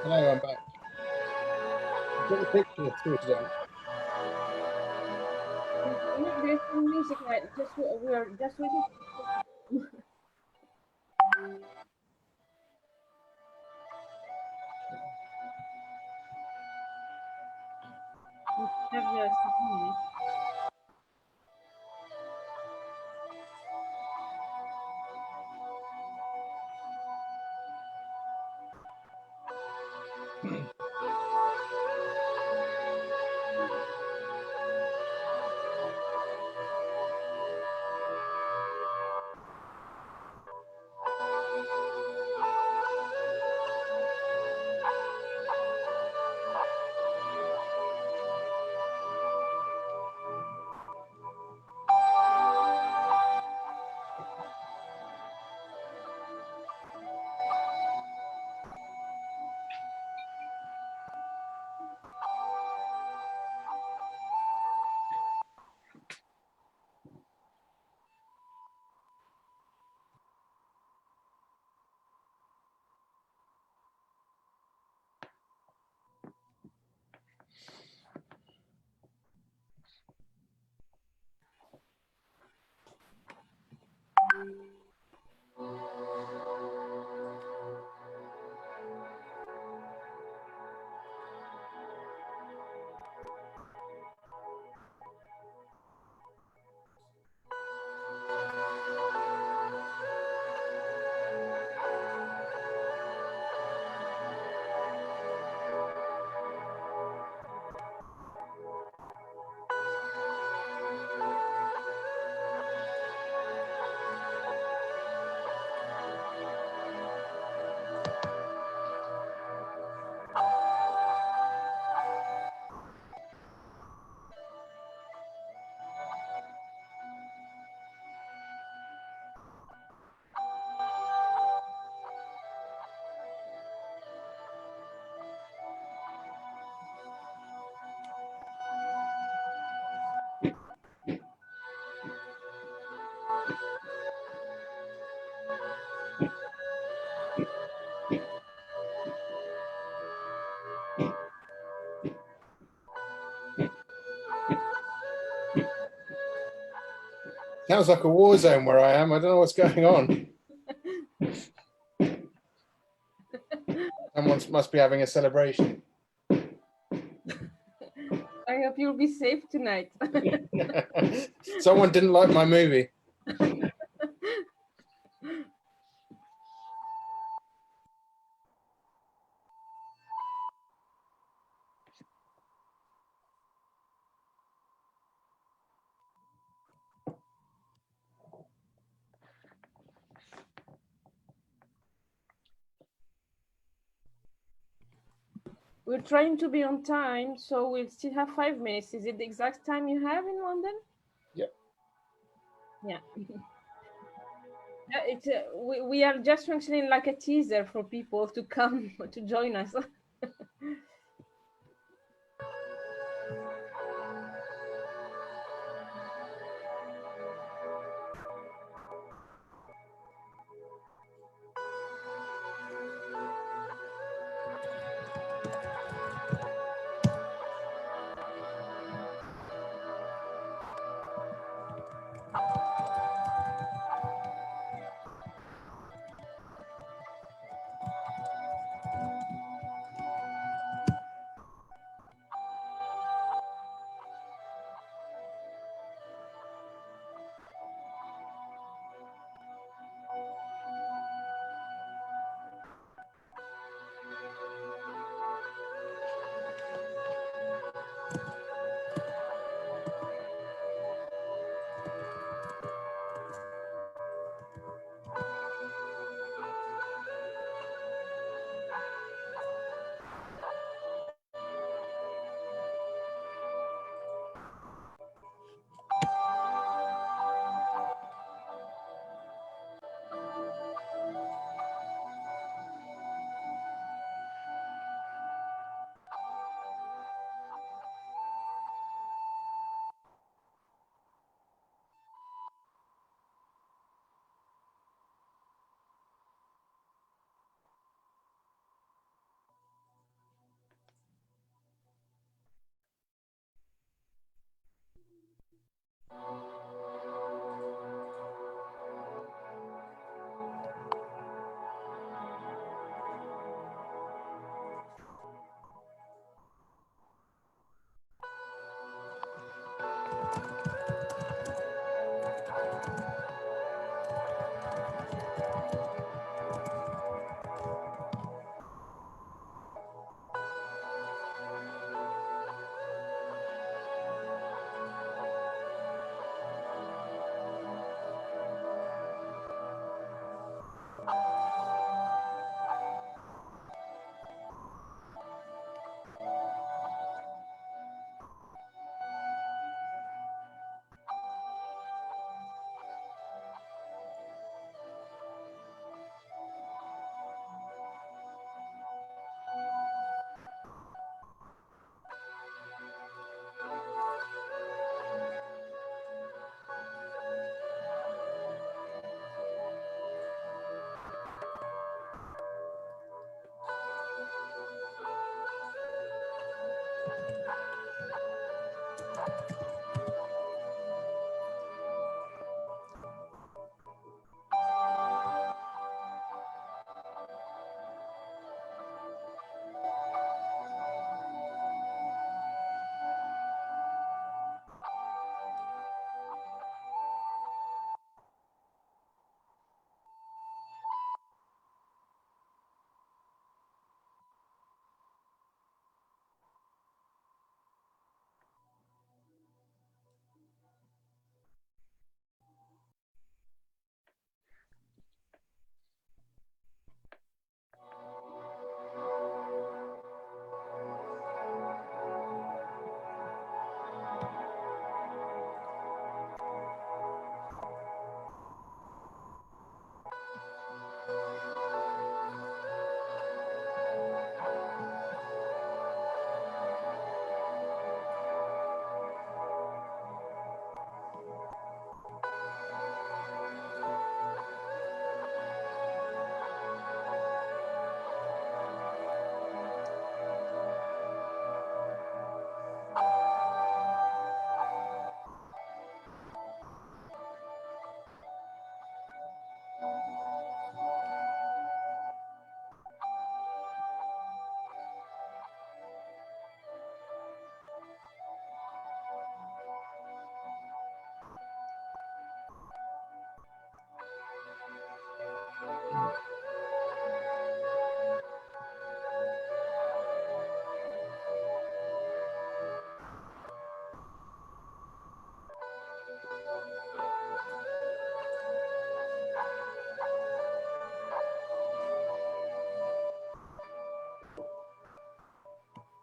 Hello, I'm back. Get the picture too, then. There's some music, right? We're just waiting. We have the 15 minutes. Sounds like a war zone where I am. I don't know what's going on. Someone must be having a celebration. I hope you'll be safe tonight. Someone didn't like my movie. We're trying to be on time, so we'll still have 5 minutes. Is it the exact time you have in London? Yep. Yeah. It's we are just functioning like a teaser for people to come to join us.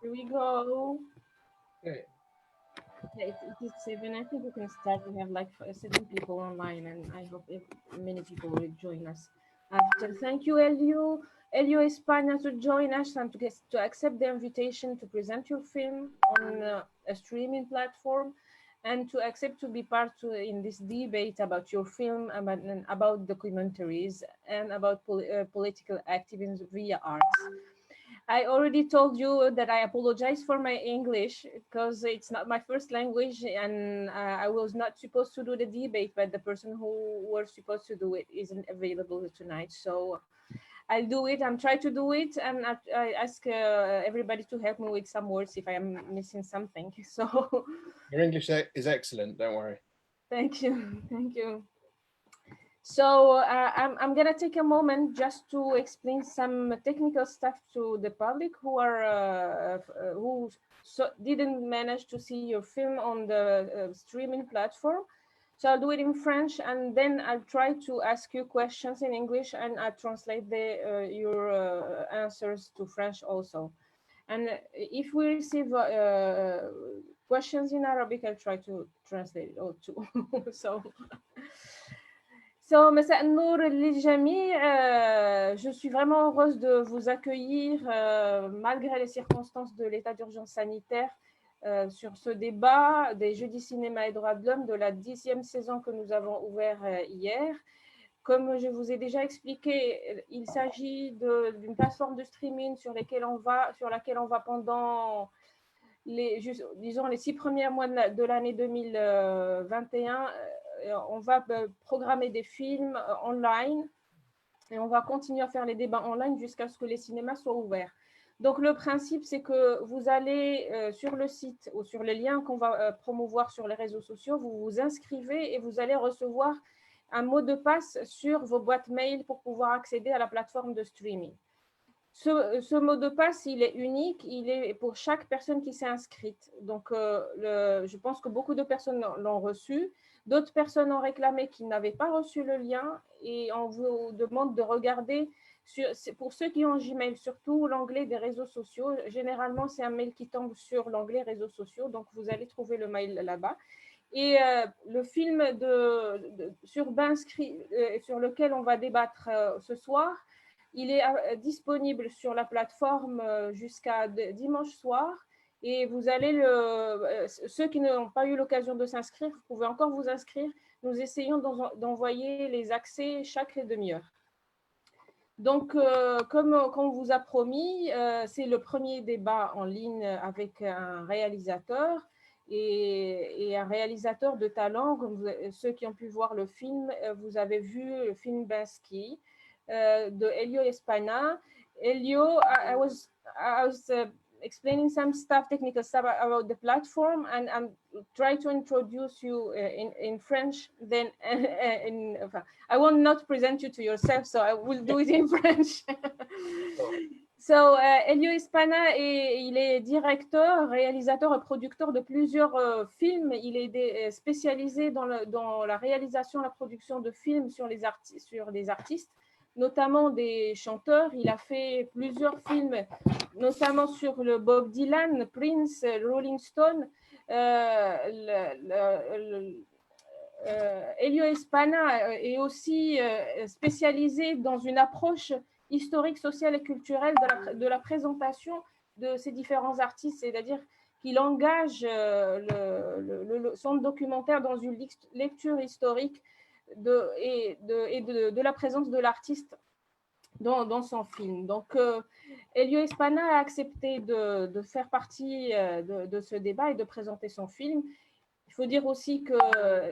Here we go. Okay. Yeah, it is 7. I think we can start. We have like 7 people online, and I hope many people will join us after. Thank you, Elio Espana, to join us and to accept the invitation to present your film on a streaming platform, and to accept to be part in this debate about your film, about documentaries, and about political activism via art. I already told you that I apologize for my English because it's not my first language, and I was not supposed to do the debate, but the person who was supposed to do it isn't available tonight. So I'll do it. I'm trying to do it, and I ask everybody to help me with some words if I am missing something. So Your English is excellent, don't worry. thank you. Thank you. So I'm gonna take a moment just to explain some technical stuff to the public who didn't manage to see your film on the streaming platform. So I'll do it in French, and then I'll try to ask you questions in English, and I'll translate your answers to French also. And if we receive questions in Arabic, I'll try to translate it all too. So. مساء النور للجميع. Je suis vraiment heureuse de vous accueillir malgré les circonstances de l'état d'urgence sanitaire sur ce débat des Jeudis Cinéma et Droits de l'Homme de la 10e saison que nous avons ouvert hier. Comme je vous ai déjà expliqué, il s'agit d'une plateforme de streaming sur laquelle on va pendant disons les 6 premiers mois de l'année 2021, on va programmer des films online et on va continuer à faire les débats online jusqu'à ce que les cinémas soient ouverts. Donc, le principe, c'est que vous allez sur le site ou sur les liens qu'on va promouvoir sur les réseaux sociaux, vous vous inscrivez et vous allez recevoir un mot de passe sur vos boîtes mail pour pouvoir accéder à la plateforme de streaming. Ce mot de passe, il est unique, il est pour chaque personne qui s'est inscrite. Donc, je pense que beaucoup de personnes l'ont reçu. D'autres personnes ont réclamé qu'ils n'avaient pas reçu le lien et on vous demande de regarder, pour ceux qui ont Gmail, surtout l'onglet des réseaux sociaux. Généralement, c'est un mail qui tombe sur l'onglet réseaux sociaux, donc vous allez trouver le mail là-bas. Et le film sur Banksy, sur lequel on va débattre ce soir, il est disponible sur la plateforme jusqu'à dimanche soir. Et vous allez, ceux qui n'ont pas eu l'occasion de s'inscrire, vous pouvez encore vous inscrire. Nous essayons d'envoyer les accès chaque demi-heure. Donc, comme on vous a promis, c'est le premier débat en ligne avec un réalisateur et un réalisateur de talent. Comme ceux qui ont pu voir le film, vous avez vu le film Banksy de Elio Espana. Elio, I was explaining some technical stuff about the platform, and I'm trying to introduce you in French. Then I will not present you to yourself, so I will do it in French. So, Elio Espana, il est directeur, réalisateur et producteur de plusieurs films. Il est spécialisé dans la réalisation, la production de films sur des artistes, notamment des chanteurs. Il a fait plusieurs films, notamment sur le Bob Dylan, Prince, Rolling Stone. Elio Espana est aussi spécialisé dans une approche historique, sociale et culturelle de la présentation de ces différents artistes, c'est-à-dire qu'il engage son documentaire dans une lecture historique de la présence de l'artiste dans son film. Donc, Elio Espana a accepté de faire partie de ce débat et de présenter son film. Il faut dire aussi que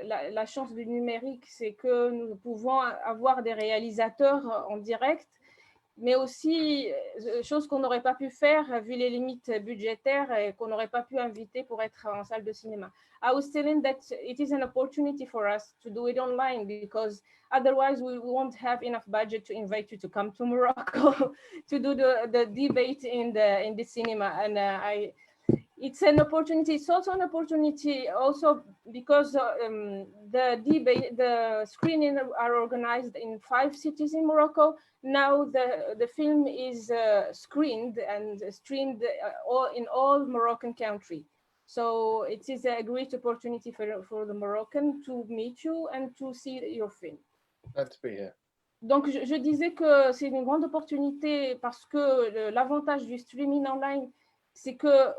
la chance du numérique, c'est que nous pouvons avoir des réalisateurs en direct, mais aussi, chose qu'on n'aurait pas pu faire vu les limites budgétaires et qu'on n'aurait pas pu inviter pour être en salle de cinéma. I was telling that it is an opportunity for us to do it online because otherwise we won't have enough budget to invite you to come to Morocco to do the debate in the cinema. And it's an opportunity. It's also an opportunity also because the screening are organized in 5 cities in Morocco. Now the film is screened and streamed in all Moroccan countries. So it is a great opportunity for the Moroccan to meet you and to see your film. Glad to be here. Donc, je disais que c'est une grande opportunité parce que l'avantage du streaming online, c'est que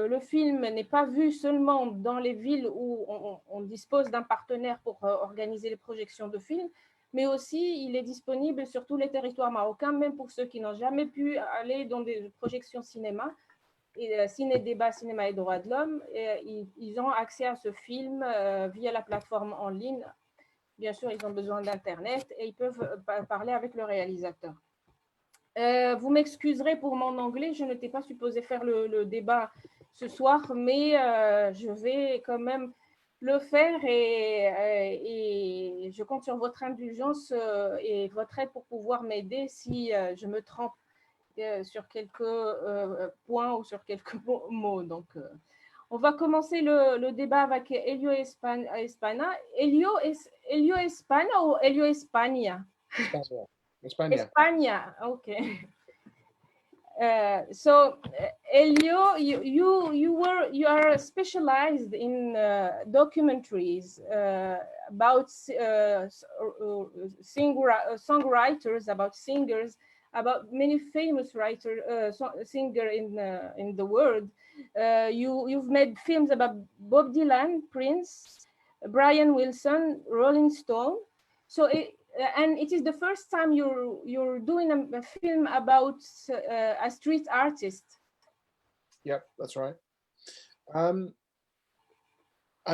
le film n'est pas vu seulement dans les villes où on dispose d'un partenaire pour organiser les projections de films, mais aussi il est disponible sur tous les territoires marocains, même pour ceux qui n'ont jamais pu aller dans des projections cinéma. Et Ciné-Débat, Cinéma et Droits de l'Homme, ils ont accès à ce film via la plateforme en ligne. Bien sûr, ils ont besoin d'Internet et ils peuvent parler avec le réalisateur. Vous m'excuserez pour mon anglais, je n'étais pas supposée faire le débat ce soir, mais je vais quand même le faire et je compte sur votre indulgence et votre aide pour pouvoir m'aider si je me trompe sur quelques points ou sur quelques mots. Donc, on va commencer le débat avec Elio Espana. Elio Espana ou Elio Espana? España. España, okay. So Elio, you are specialized in documentaries about songwriters, about singers, about many famous singer in the world. You've made films about Bob Dylan, Prince, Brian Wilson, Rolling Stone. So and it is the first time you're doing a film about a street artist. Yep, that's right. I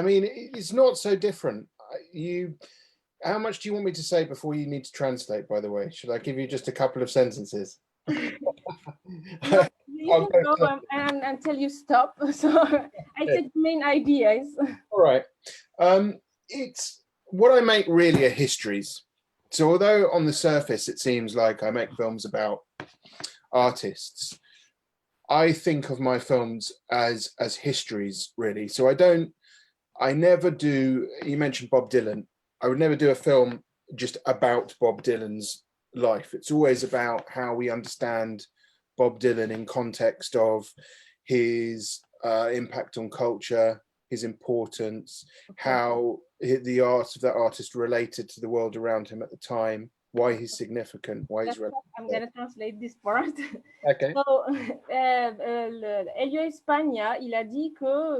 mean, it's not so different. How much do you want me to say before you need to translate, by the way? Should I give you just a couple of sentences? No, you can go until you stop. So I take the main ideas. All right. It's what I make really are histories. So although on the surface it seems like I make films about artists, I think of my films as histories, really. So I never do, you mentioned Bob Dylan, I would never do a film just about Bob Dylan's life. It's always about how we understand Bob Dylan in context of his impact on culture, his importance, how the art of that artist related to the world around him at the time, why he's significant, why he's relevant. I'm going to translate this part. Okay. So, Elio Espana, il a dit que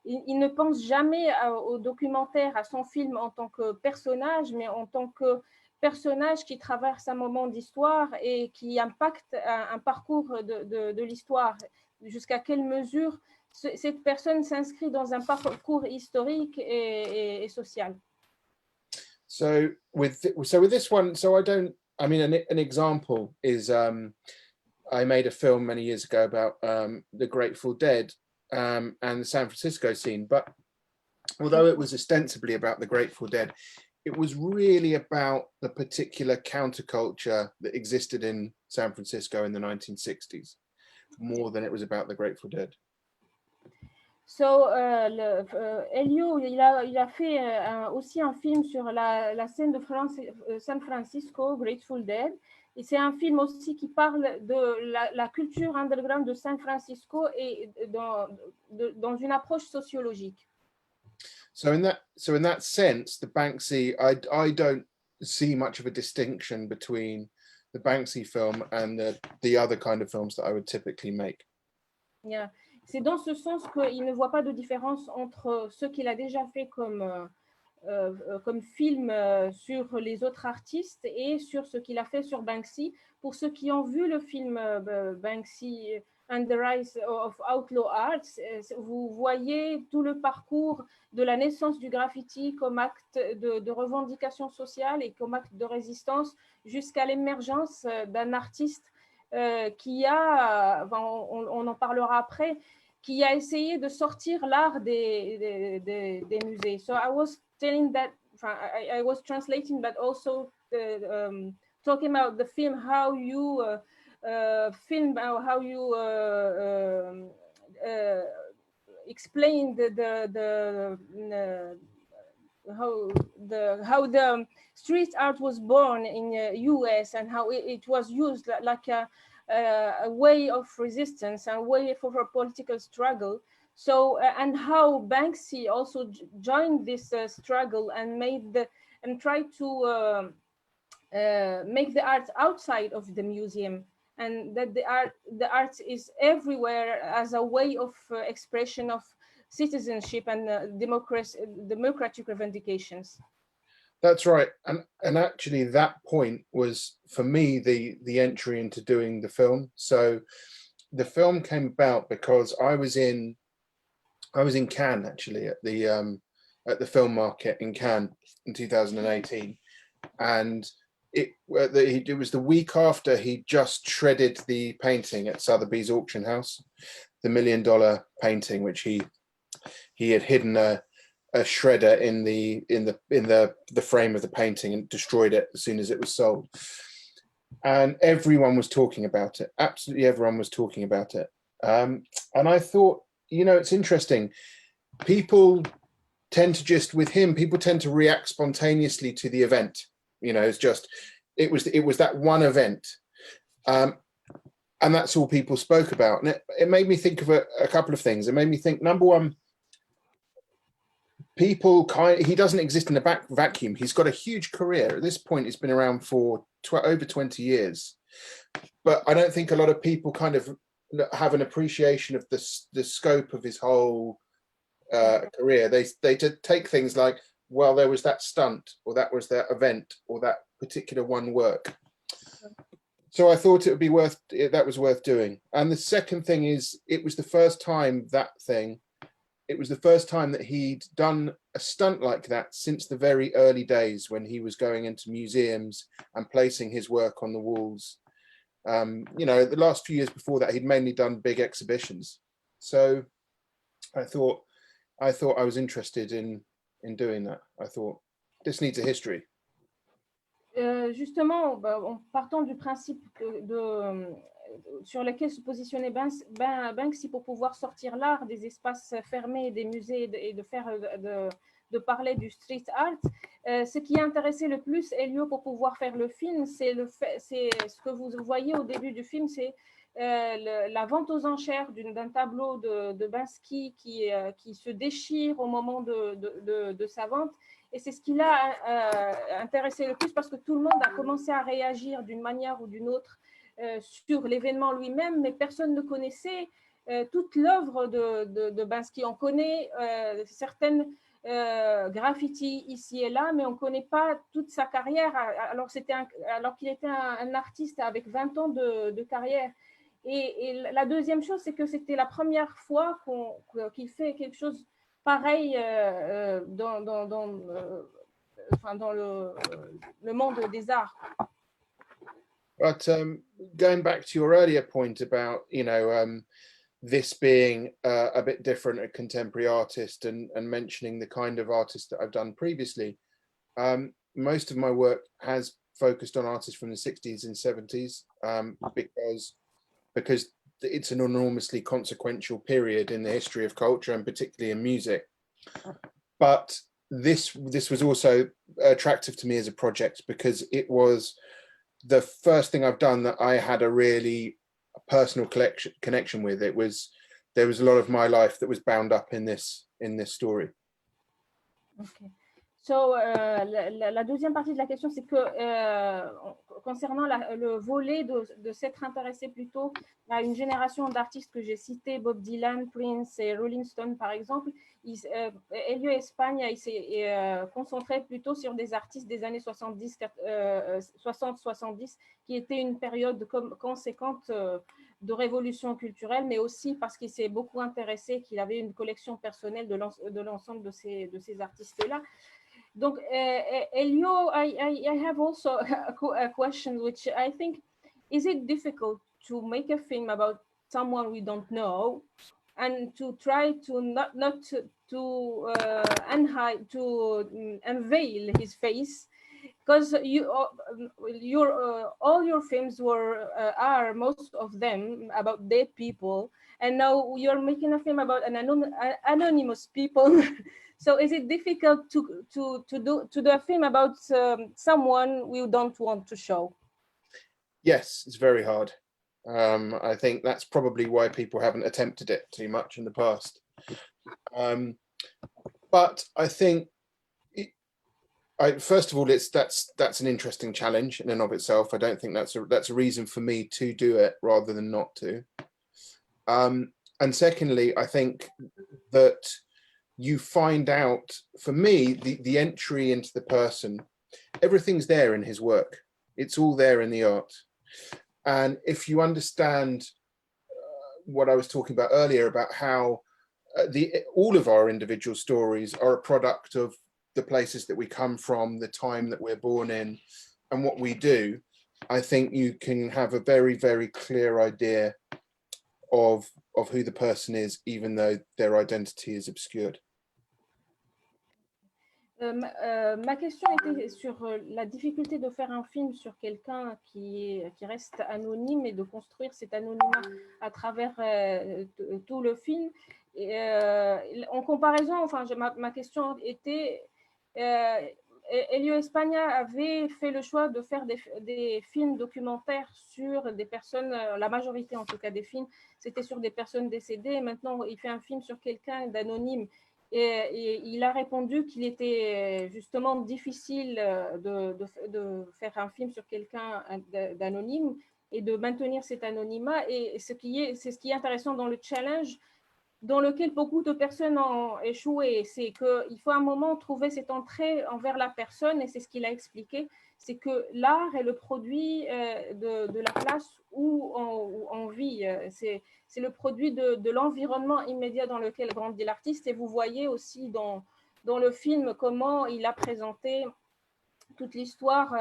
il ne pense jamais au documentaire, à son film en tant que personnage, mais en tant que personnage qui traverse un moment d'histoire et qui impacte un parcours de l'histoire. Jusqu'à quelle mesure cette personne s'inscrit dans un parcours historique et social. So with this one, an example is I made a film many years ago about the Grateful Dead and the San Francisco scene, but although it was ostensibly about the Grateful Dead, it was really about the particular counterculture that existed in San Francisco in the 1960s, more than it was about the Grateful Dead. So, Elio, il a fait aussi un film sur la scène de San Francisco, Grateful Dead. Et c'est un film aussi qui parle de la culture underground de San Francisco et dans une approche sociologique. So in that sense, the Banksy, I don't see much of a distinction between the Banksy film and the other kind of films that I would typically make. Yeah. C'est dans ce sens qu'il ne voit pas de différence entre ce qu'il a déjà fait comme film sur les autres artistes et sur ce qu'il a fait sur Banksy. Pour ceux qui ont vu le film Banksy and the Rise of Outlaw Arts, vous voyez tout le parcours de la naissance du graffiti comme acte de revendication sociale et comme acte de résistance jusqu'à l'émergence d'un artiste qui a, on en parlera après, qui a essayé de sortir l'art des musées. So I was telling that, I was translating, but also talking about the film, how you film, how you explain how the street art was born in US and how it was used like a way of resistance and a way for a political struggle. So and how Banksy also joined this struggle and tried to make the art outside of the museum, and that the art is everywhere as a way of expression of citizenship and democratic revendications. That's right, and actually that point was for me the entry into doing the film. So the film came about because I was in Cannes actually at the film market in Cannes in 2018, and it was the week after he just shredded the painting at Sotheby's auction house, the $1 million painting, which he had hidden a shredder in the frame of the painting and destroyed it as soon as it was sold. And everyone was talking about it. Absolutely everyone was talking about it. And I thought, it's interesting. People tend to react spontaneously to the event. It was that one event. And that's all people spoke about. And it made me think of a couple of things. It made me think, number one, he doesn't exist in a vacuum. He's got a huge career. At this point, he's been around for over 20 years. But I don't think a lot of people kind of have an appreciation of the scope of his whole career. They take things like, well, there was that stunt, or that was that event, or that particular one work. So I thought it would be that was worth doing. And the second thing is, it was the first time that he'd done a stunt like that since the very early days when he was going into museums and placing his work on the walls. You know, the last few years before that, he'd mainly done big exhibitions. So I thought I was interested in doing that. I thought this needs a history. Justement, en partant du principe sur lequel se positionnait Banksy pour pouvoir sortir l'art des espaces fermés, des musées et de parler du street art, ce qui a intéressé le plus Elio pour pouvoir faire le film, c'est ce que vous voyez au début du film, c'est la vente aux enchères d'un tableau de Banksy qui se déchire au moment de sa vente. Et c'est ce qui l'a intéressé le plus parce que tout le monde a commencé à réagir d'une manière ou d'une autre sur l'événement lui-même, mais personne ne connaissait toute l'œuvre de Banksy. On connaît certaines graffitis ici et là, mais on ne connaît pas toute sa carrière, alors qu'il était un artiste avec 20 ans de carrière. Et la deuxième chose, c'est que c'était la première fois qu'il fait quelque chose pareil dans le monde des arts. But going back to your earlier point about, you know, this being a bit different, a contemporary artist, and mentioning the kind of artist that I've done previously, most of my work has focused on artists from the 60s and 70s because it's an enormously consequential period in the history of culture, and particularly in music. But this was also attractive to me as a project because it was the first thing I've done that I had a really personal connection with. There was a lot of my life that was bound up in this story. Okay. So, la deuxième partie de la question, c'est que concernant le volet de s'être intéressé plutôt à une génération d'artistes que j'ai cités, Bob Dylan, Prince et Rolling Stone par exemple, Elio Espana s'est concentré plutôt sur des artistes des années 60-70 qui étaient une période conséquente de révolution culturelle, mais aussi parce qu'il s'est beaucoup intéressé, qu'il avait une collection personnelle de l'ensemble de ces artistes-là. Donc, Elio, I have also a question, which I think, is it difficult to make a film about someone we don't know and to try to not to unveil his face? Because all your films are most of them about dead people, and now you're making a film about an anonymous people. So is it difficult to do a film about someone we don't want to show? Yes, it's very hard. I think that's probably why people haven't attempted it too much in the past. But I think, first of all, that's an interesting challenge in and of itself. I don't think that's a reason for me to do it rather than not to. And secondly, I think that you find out, for me, the entry into the person, everything's there in his work. It's all there in the art. And if you understand what I was talking about earlier, about how all of our individual stories are a product of the places that we come from, the time that we're born in, and what we do, I think you can have a very, very clear idea of who the person is, even though their identity is obscured. Ma question était sur la difficulté de faire un film sur quelqu'un qui reste anonyme et de construire cet anonymat à travers tout le film. Et, en comparaison, enfin, ma question était, Elio Espana avait fait le choix de faire des films documentaires sur des personnes, la majorité en tout cas des films, c'était sur des personnes décédées. Maintenant, il fait un film sur quelqu'un d'anonyme. Et il a répondu qu'il était justement difficile de faire un film sur quelqu'un d'anonyme et de maintenir cet anonymat. Et c'est ce qui est intéressant dans le challenge, dans lequel beaucoup de personnes ont échoué. C'est qu'il faut à un moment trouver cette entrée envers la personne, et c'est ce qu'il a expliqué, c'est que l'art est le produit de la place où on vit. C'est le produit de l'environnement immédiat dans lequel grandit l'artiste. Et vous voyez aussi dans le film comment il a présenté toute l'histoire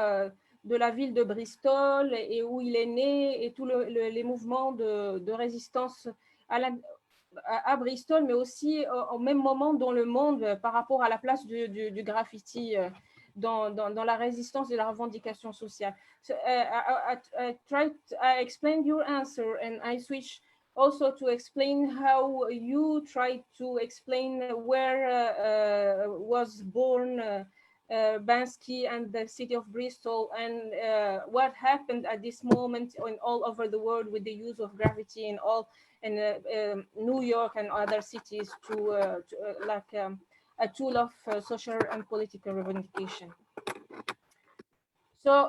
de la ville de Bristol et où il est né, et tous les mouvements de résistance à Bristol, mais aussi au même moment dans le monde par rapport à la place du graffiti dans la résistance de la revendication sociale. So, I explained your answer, and I switch also to explain how you tried to explain where was born Banksy and the city of Bristol, and what happened at this moment all over the world with the use of graffiti and all in New York and other cities to like a tool of social and political revendication. So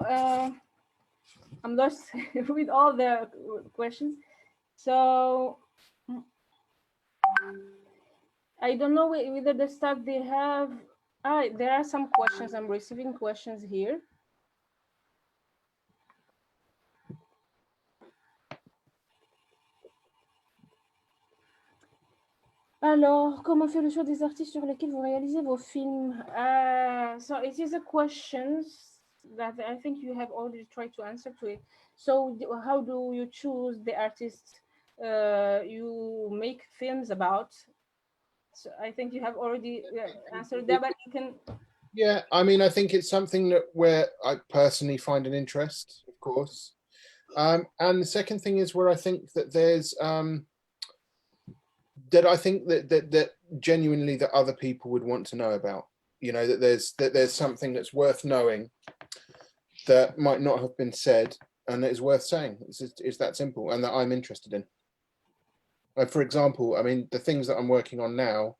I'm lost with all the questions. So I don't know whether the staff they have. There are some questions. I'm receiving questions here. Alors, comment fait le choix des artistes sur lesquels vous réalisez vos films? So it is a question that I think you have already tried to answer to it. So how do you choose the artists you make films about? So I think you have already answered that, but you can. Yeah, I mean, I think it's something that where I personally find an interest, of course. And the second thing is where I think that there's that I think that genuinely that other people would want to know about. You know, that there's something that's worth knowing that might not have been said, and that is worth saying. It's that simple, and that I'm interested in. For example, I mean, the things that I'm working on now,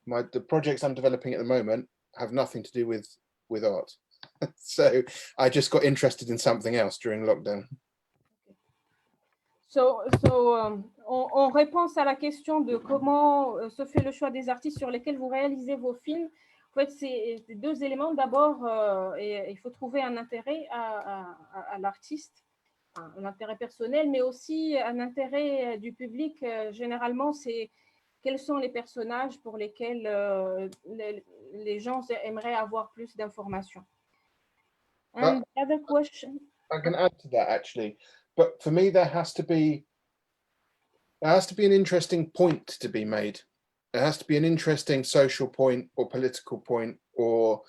the projects I'm developing at the moment have nothing to do with art. So I just got interested in something else during lockdown. So en réponse à la question de comment se fait le choix des artistes sur lesquels vous réalisez vos films, en fait, c'est deux éléments. D'abord, il faut trouver un intérêt à l'artiste, un intérêt personnel, mais aussi un intérêt du public. Généralement, c'est quels sont les personnages pour lesquels les gens aimeraient avoir plus d'informations. And the other question. I can add to that, actually. But for me, there has to be an interesting point to be made. There has to be an interesting social point or political point or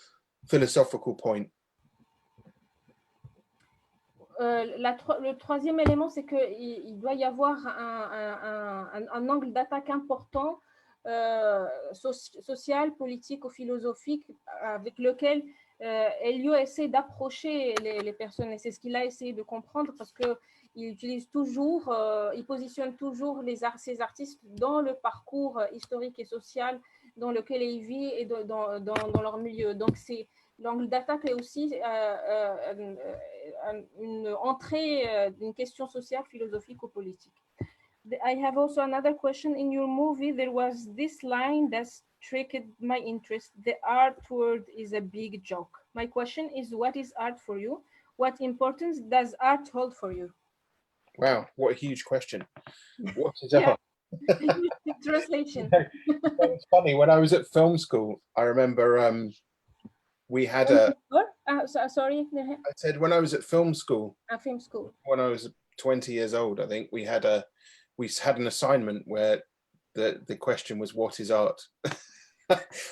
philosophical point. Le troisième élément, c'est qu'il doit y avoir un angle d'attaque important, social, politique ou philosophique, avec lequel Elio essaie d'approcher les personnes. Et c'est ce qu'il a essayé de comprendre, parce qu'il utilise toujours, il positionne toujours ces artistes dans le parcours historique et social dans lequel ils vivent et dans leur milieu. Donc, l'angle d'attaque est aussi une entrée d'une question sociale, philosophique ou politique. I have also another question. In your movie, there was this line that triggered my interest. The art world is a big joke. My question is, what is art for you? What importance does art hold for you? Wow, what a huge question. What is art? Translation. It's funny, when I was at film school, I remember we had sorry? I said when I was at film school. Film school. When I was 20 years old, I think we had an assignment where the question was, what is art?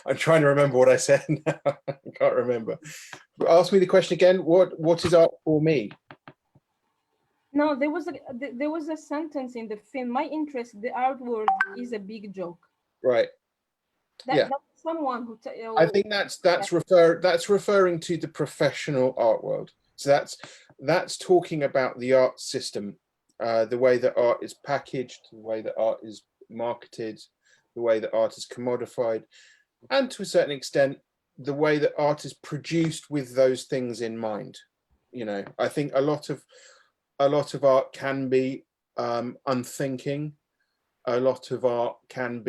I'm trying to remember what I said now. I can't remember. Ask me the question again. What is art for me? No, there was a sentence in the film. My interest, the art world is a big joke. Right. That's someone who. I think that's referring to the professional art world. So that's talking about the art system, the way that art is packaged, the way that art is marketed, the way that art is commodified, and to a certain extent, the way that art is produced with those things in mind. You know, I think a lot of art can be unthinking, a lot of art can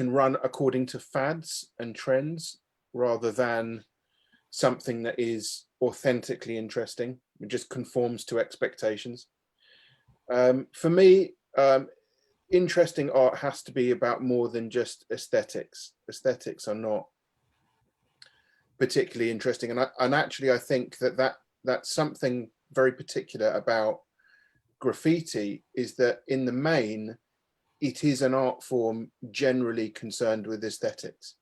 run according to fads and trends rather than something that is authentically interesting. It just conforms to expectations. For me, interesting art has to be about more than just aesthetics. Aesthetics are not particularly interesting, and actually I think that's something very particular about graffiti, is that in the main it is an art form generally concerned with aesthetics.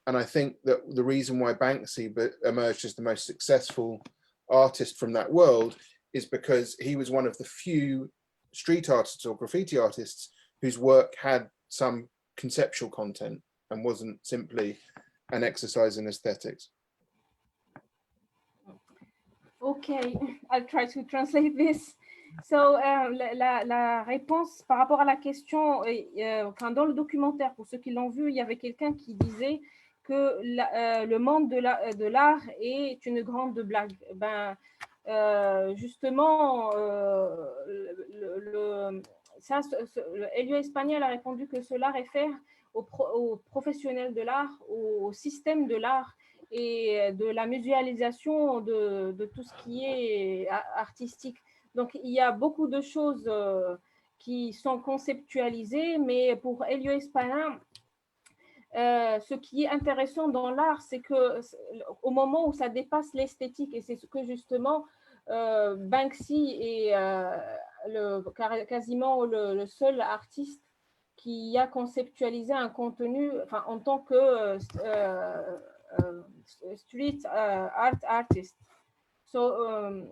And I think that the reason why Banksy emerged as the most successful artist from that world is because he was one of the few street artists or graffiti artists whose work had some conceptual content and wasn't simply an exercise in aesthetics. Okay, I'll try to translate this. So, la réponse par rapport à la question, enfin, dans le documentaire, pour ceux qui l'ont vu, il y avait quelqu'un qui disait que le monde de l'art est une grande blague. Ben, justement, Elio Espana a répondu que cela réfère aux professionnels de l'art, au système de l'art et de la mutualisation de tout ce qui est artistique. Donc, il y a beaucoup de choses qui sont conceptualisées, mais pour Elio Espana, ce qui est intéressant dans l'art, c'est qu'au moment où ça dépasse l'esthétique, et c'est ce que justement Banksy est quasiment le seul artiste qui a conceptualisé un contenu, enfin, en tant que street art artist. So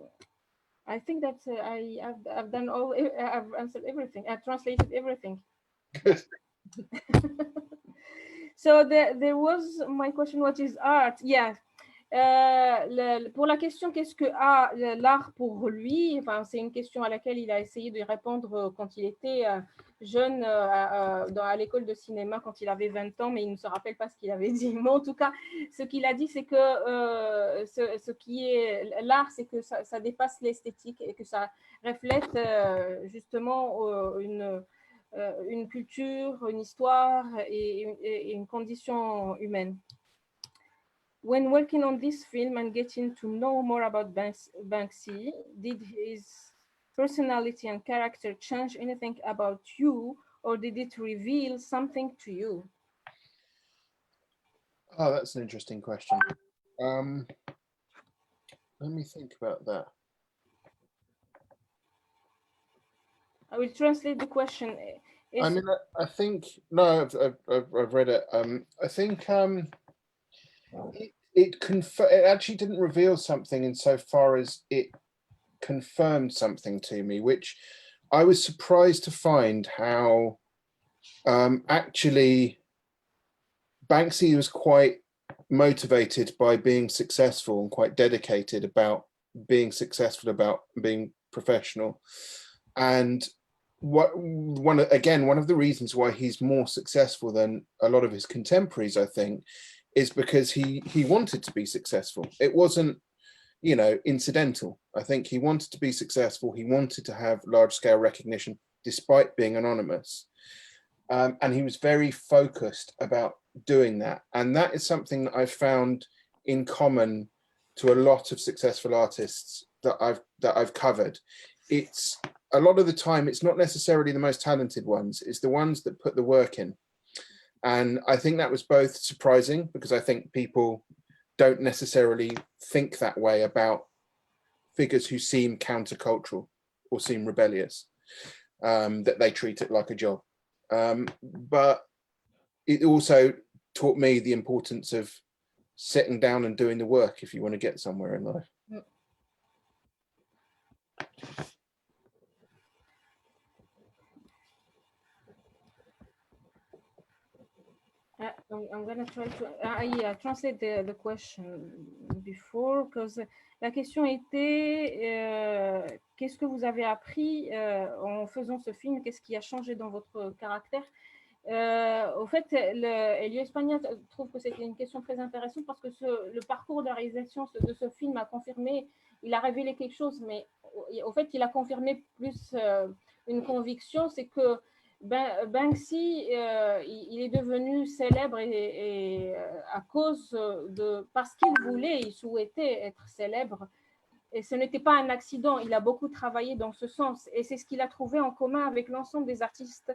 I think that I've done I've answered everything. I've translated everything. So there was my question, what is art? Yeah. Pour la question, qu'est-ce que l'art pour lui? Enfin, c'est une question à laquelle il a essayé de répondre quand il était jeune à l'école de cinéma, quand il avait 20 ans, mais il ne se rappelle pas ce qu'il avait dit. Mais en tout cas, ce qu'il a dit, c'est que ce qui est l'art, c'est que ça dépasse l'esthétique et que ça reflète justement une culture, une histoire et une condition humaine. When working on this film and getting to know more about Banksy, did his personality and character change anything about you, or did it reveal something to you? Oh, that's an interesting question. Let me think about that. I will translate the question. I mean, I think, no, I've read it. I think it actually didn't reveal something insofar as it confirmed something to me, which I was surprised to find how actually Banksy was quite motivated by being successful and quite dedicated about being successful, about being professional. And one of the reasons why he's more successful than a lot of his contemporaries, I think, is because he wanted to be successful. It wasn't, incidental. I think he wanted to be successful. He wanted to have large-scale recognition despite being anonymous. And he was very focused about doing that. And that is something that I've found in common to a lot of successful artists that I've covered. It's a lot of the time, it's not necessarily the most talented ones, it's the ones that put the work in. And I think that was both surprising, because I think people don't necessarily think that way about figures who seem countercultural or seem rebellious, that they treat it like a job. But it also taught me the importance of sitting down and doing the work if you want to get somewhere in life. I'm going to try to translate the question before, because la question était qu'est-ce que vous avez appris en faisant ce film, qu'est-ce qui a changé dans votre caractère? Au fait, Elio Espana trouve que c'était une question très intéressante parce que le parcours de réalisation de ce film a confirmé, il a révélé quelque chose, mais au fait, il a confirmé plus une conviction, c'est que Banksy, il est devenu célèbre à cause parce qu'il voulait, il souhaitait être célèbre. Et ce n'était pas un accident, il a beaucoup travaillé dans ce sens. Et c'est ce qu'il a trouvé en commun avec l'ensemble des artistes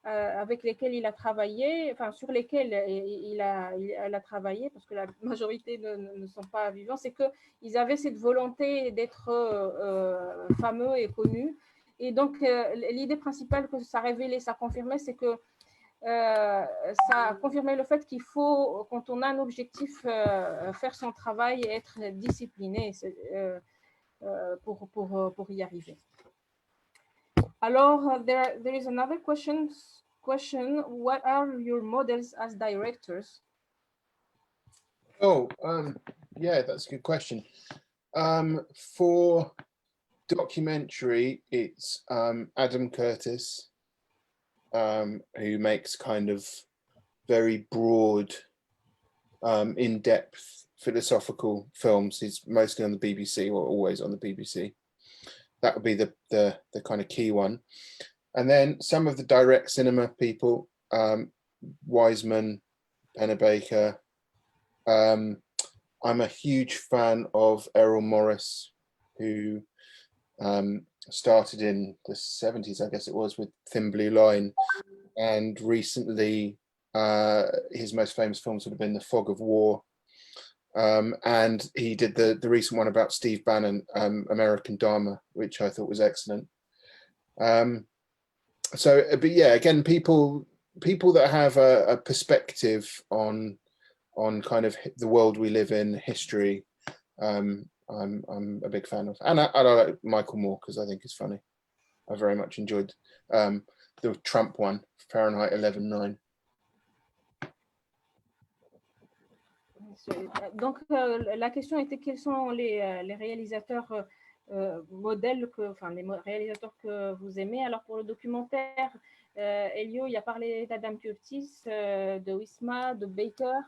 avec lesquels il a travaillé, enfin sur lesquels il a travaillé, parce que la majorité ne sont pas vivants, c'est qu'ils avaient cette volonté d'être fameux et connus. Et donc, l'idée principale que ça révélait, ça confirmait, c'est que ça a confirmé le fait qu'il faut, quand on a un objectif, faire son travail et être discipliné pour y arriver. Alors, there is another question. What are your models as directors? Oh, yeah, that's a good question. For documentary, it's Adam Curtis, who makes kind of very broad, in-depth philosophical films. He's mostly on the BBC, or always on the BBC. That would be the kind of key one. And then some of the direct cinema people, Wiseman, Pennebaker. I'm a huge fan of Errol Morris, who started in the 70s, I guess it was, with Thin Blue Line. And recently, his most famous films would have been The Fog of War. And he did the recent one about Steve Bannon, American Dharma, which I thought was excellent. But yeah, again, people that have a perspective on kind of the world we live in, history, I'm a big fan of. And I like Michael Moore because I think he's funny. I very much enjoyed the Trump one, Fahrenheit 11/9. Donc, la question était quels sont les réalisateurs modèles, les réalisateurs que vous aimez. Alors, pour le documentaire, Elio, il a parlé d'Adam Curtis, de Wisma, de Baker,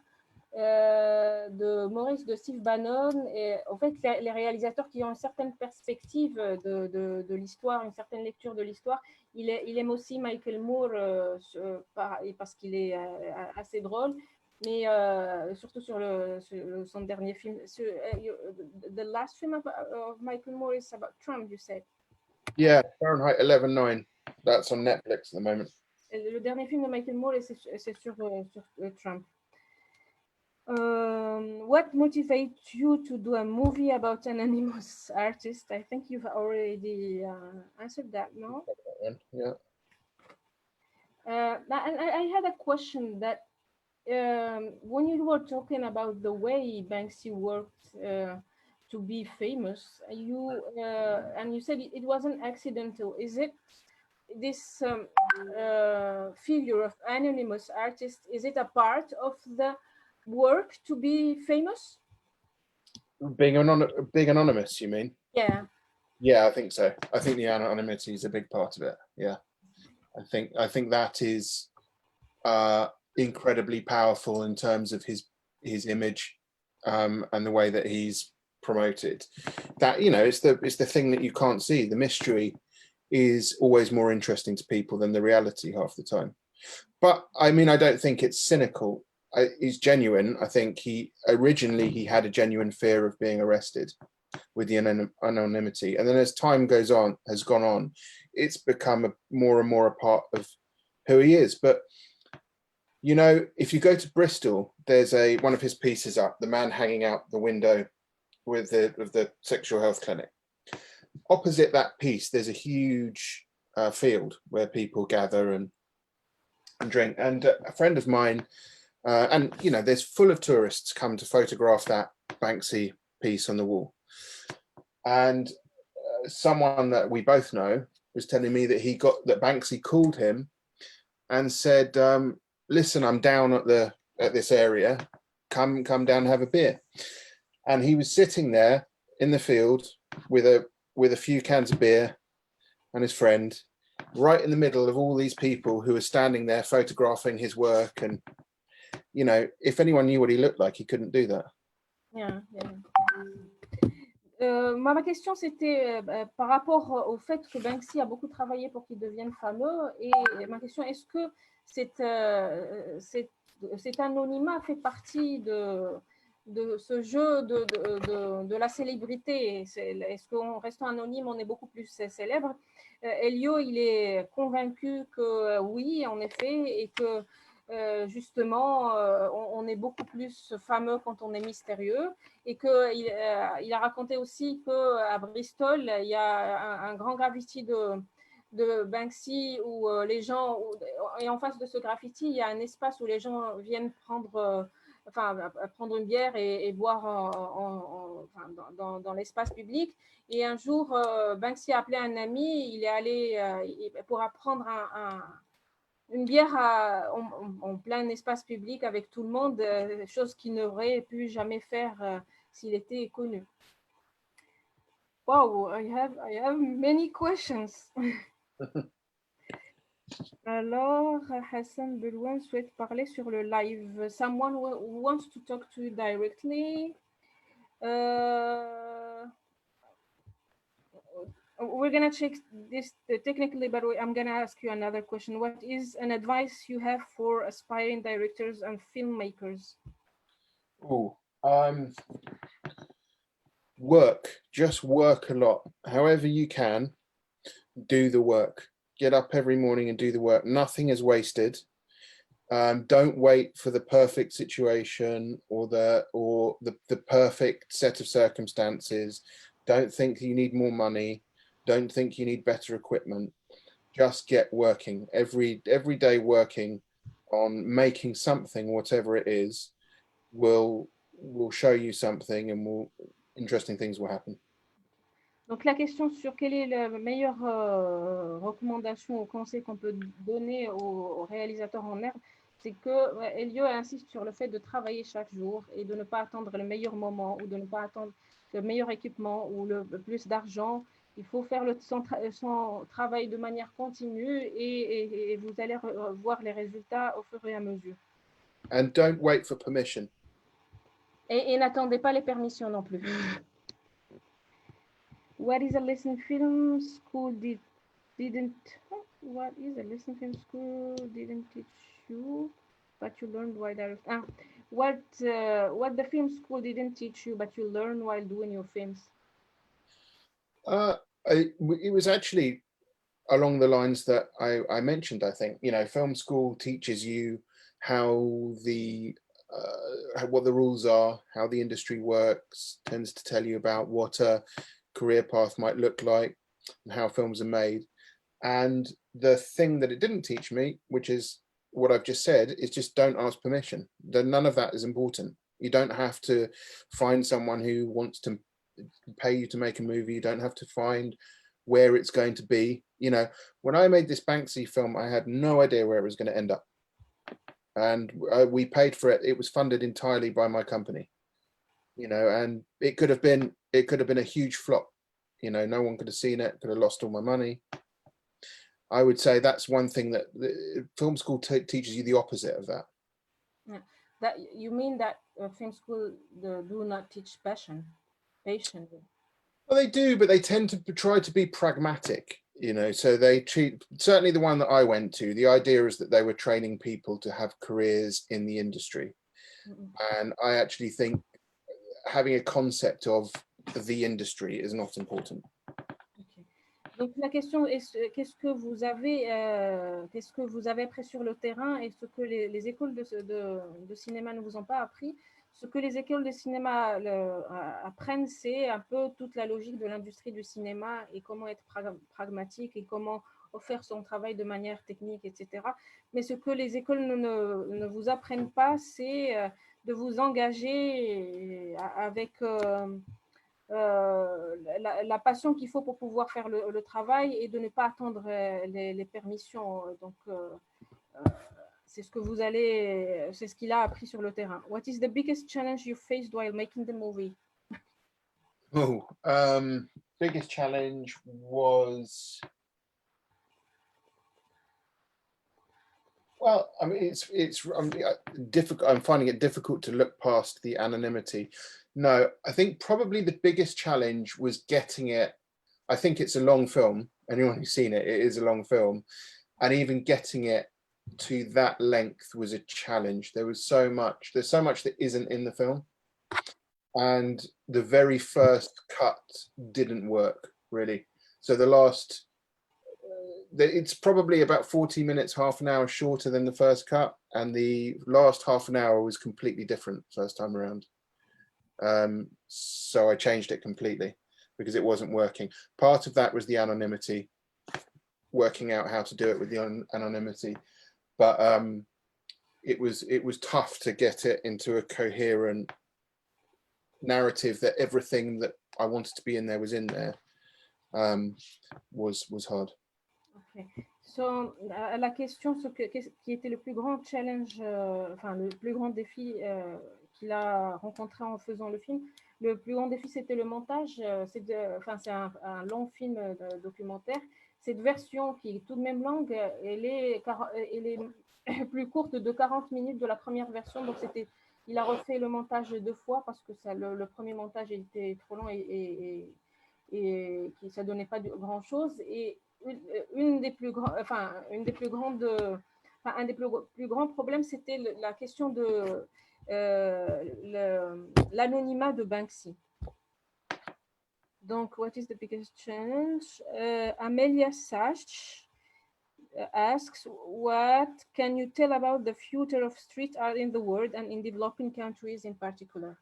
de Maurice, de Steve Bannon. Et en fait, les réalisateurs qui ont une certaine perspective de l'histoire, une certaine lecture de l'histoire. Il aime aussi Michael Moore parce qu'il est assez drôle. Mais surtout sur son dernier film, the last film of Michael Moore is about Trump, you said. Yeah, Fahrenheit 11/9. That's on Netflix at the moment. Le dernier film de Michael Moore, c'est sur Trump. What motivates you to do a movie about an anonymous artist? I think you've already answered that, no? Yeah. And I had a question that when you were talking about the way Banksy worked to be famous, and you said it wasn't accidental. Is it this figure of anonymous artist? Is it a part of the work to be famous? Being anonymous, you mean? Yeah. Yeah, I think so. I think the anonymity is a big part of it. Yeah, I think that is incredibly powerful in terms of his image and the way that he's promoted. That, you know, it's the thing that you can't see. The mystery is always more interesting to people than the reality half the time. But I mean, I don't think it's cynical. He's genuine. I think he originally had a genuine fear of being arrested with the anonymity, and then as time has gone on, it's become more and more a part of who he is. But you know, if you go to Bristol, there's one of his pieces up, the man hanging out the window with the sexual health clinic. Opposite that piece, there's a huge field where people gather and drink. And a friend of mine, and you know, there's full of tourists come to photograph that Banksy piece on the wall. And someone that we both know was telling me that Banksy called him and said, listen, I'm down at this area, come down and have a beer. And he was sitting there in the field with a few cans of beer and his friend, right in the middle of all these people who were standing there photographing his work. And you know, if anyone knew what he looked like, he couldn't do that. Yeah. Ma question, c'était par rapport au fait que Banksy a beaucoup travaillé pour qu'il devienne fameux. Et ma question, est-ce que cet anonymat fait partie de ce jeu de la célébrité? Est-ce qu'en restant anonyme, on est beaucoup plus célèbre? Elio, il est convaincu que oui, en effet, et que justement, on est beaucoup plus fameux quand on est mystérieux. Et qu'il il a raconté aussi qu'à Bristol, il y a un grand graffiti de Banksy où les gens, et en face de ce graffiti, il y a un espace où les gens viennent prendre, prendre une bière et boire dans l'espace public. Et un jour, Banksy a appelé un ami, il est allé pour apprendre une bière en plein espace public avec tout le monde, chose qu'il n'aurait pu jamais faire s'il était connu. Wow, I have many questions. Alors, Hassan Belouan souhaite parler sur le live. Someone who wants to talk to you directly. We're going to check this technically, but I'm going to ask you another question. What is an advice you have for aspiring directors and filmmakers? Oh, just work a lot. However you can, do the work. Get up every morning and do the work. Nothing is wasted. Don't wait for the perfect situation or the perfect set of circumstances. Don't think you need more money. Don't think you need better equipment. Just get working every day. Working on making something, whatever it is, will show you something, and interesting things will happen. Donc la question sur quelle est la meilleure recommandation ou conseil qu'on peut donner aux réalisateurs en herbe, c'est que Elio insiste sur le fait de travailler chaque jour et de ne pas attendre le meilleur moment ou de ne pas attendre le meilleur équipement ou le plus d'argent. Il faut faire son travail de manière continue et vous allez voir les résultats au fur et à mesure. And don't wait for permission. Et n'attendez pas les permissions non plus. What is a lesson film school didn't teach you, but you learned while directing? What the film school didn't teach you, but you learned while doing your films? It was actually along the lines that I mentioned. I think, film school teaches you how what the rules are, how the industry works, tends to tell you about what a career path might look like and how films are made. And the thing that it didn't teach me, which is what I've just said, is just don't ask permission. None of that is important. You don't have to find someone who wants to pay you to make a movie. You don't have to find where it's going to be. When I made this Banksy film, I had no idea where it was going to end up. And we paid for it. It was funded entirely by my company, and it could have been a huge flop. No one could have seen it, could have lost all my money. I would say that's one thing that the film school teaches you, the opposite of that. Yeah. That you mean that film school do not teach passion? Well, they do, but they tend to try to be pragmatic. So they treat, certainly the one that I went to, the idea is that they were training people to have careers in the industry. Mm-hmm. And I actually think having a concept of the industry is not important. Okay. Donc la question est qu'est-ce que vous avez appris sur le terrain et ce que les écoles de cinéma ne vous ont pas appris. Ce que les écoles de cinéma apprennent, c'est un peu toute la logique de l'industrie du cinéma et comment être pragmatique et comment faire son travail de manière technique, etc. Mais ce que les écoles ne vous apprennent pas, c'est de vous engager avec la passion qu'il faut pour pouvoir faire le travail et de ne pas attendre les permissions. Donc, c'est ce qu'il a appris sur le terrain. What is the biggest challenge you faced while making the movie? Biggest challenge was Well, I mean, it's difficult. I'm finding it difficult to look past the anonymity. No, I think probably the biggest challenge was getting it. I think it's a long film. Anyone who's seen it, it is a long film, and even getting it to that length was a challenge. There's so much that isn't in the film, and the very first cut didn't work really. So the last, it's probably about 40 minutes, half an hour shorter than the first cut, and the last half an hour was completely different first time around. So I changed it completely because it wasn't working. Part of that was the anonymity, working out how to do it with the anonymity, but it was tough to get it into a coherent narrative that everything that I wanted to be in there was in there. Was hard. Okay. So, la question, qui était le plus grand challenge, enfin le plus grand défi qu'il a rencontré en faisant le film. Le plus grand défi, c'était le montage. C'est un long film documentaire. Cette version qui est tout de même longue, elle est plus courte de 40 minutes de la première version. Donc, il a refait le montage 2 fois parce que le premier montage était trop long et qui ça donnait pas grand-chose. Et un des plus grands problèmes, c'était la question de l'anonymat de Banksy. Donc, what is the biggest challenge? Amelia Sash asks, what can you tell about the future of street art in the world and in developing countries in particular?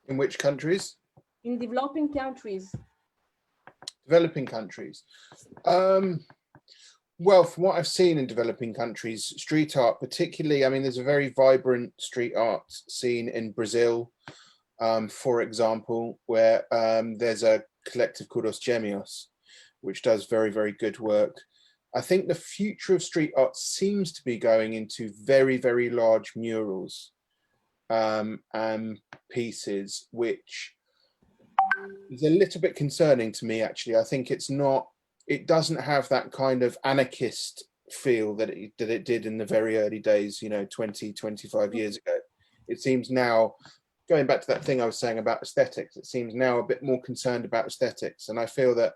In which countries? In developing countries. Developing countries. Well, from what I've seen in developing countries, street art particularly, I mean, there's a very vibrant street art scene in Brazil, for example, where there's a collective called Os Gêmeos, which does very, very good work. I think the future of street art seems to be going into very, very large murals and pieces, which is a little bit concerning to me, actually. I think it doesn't have that kind of anarchist feel that it did in the very early days, 20, 25 years ago. It seems now, going back to that thing I was saying about aesthetics, it seems now a bit more concerned about aesthetics. And I feel that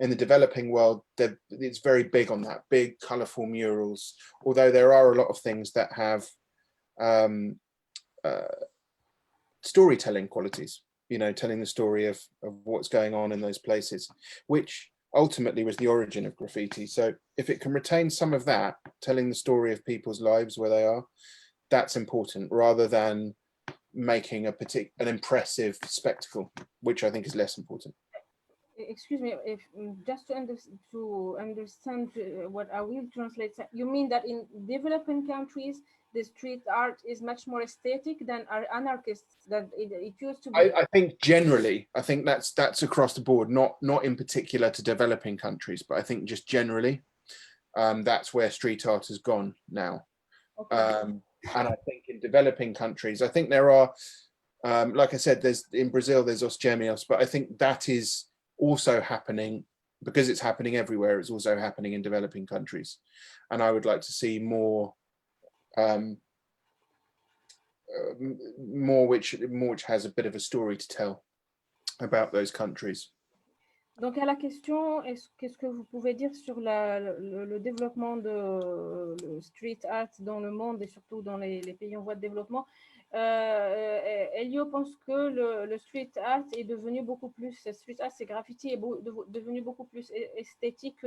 in the developing world, it's very big on that, big, colorful murals, although there are a lot of things that have storytelling qualities, telling the story of what's going on in those places, which ultimately was the origin of graffiti. So if it can retain some of that, telling the story of people's lives where they are, that's important, rather than making an impressive spectacle, which I think is less important. Excuse me, just to understand what I will translate, you mean that in developing countries, the street art is much more aesthetic than anarchists, that it used to be? I think generally, I think that's across the board, not in particular to developing countries, but I think just generally, that's where street art has gone now. Okay. And I think in developing countries, I think there are, like I said, in Brazil, there's Os Gêmeos, but I think that is also happening, because it's happening everywhere. It's also happening in developing countries, and I would like to see more which has a bit of a story to tell about those countries. Donc à la question, qu'est-ce que vous pouvez dire sur le développement de street art dans le monde et surtout dans les pays en voie de développement? Elio pense que le street art est devenu beaucoup plus, street art, c'est graffiti, est devenu beaucoup plus esthétique,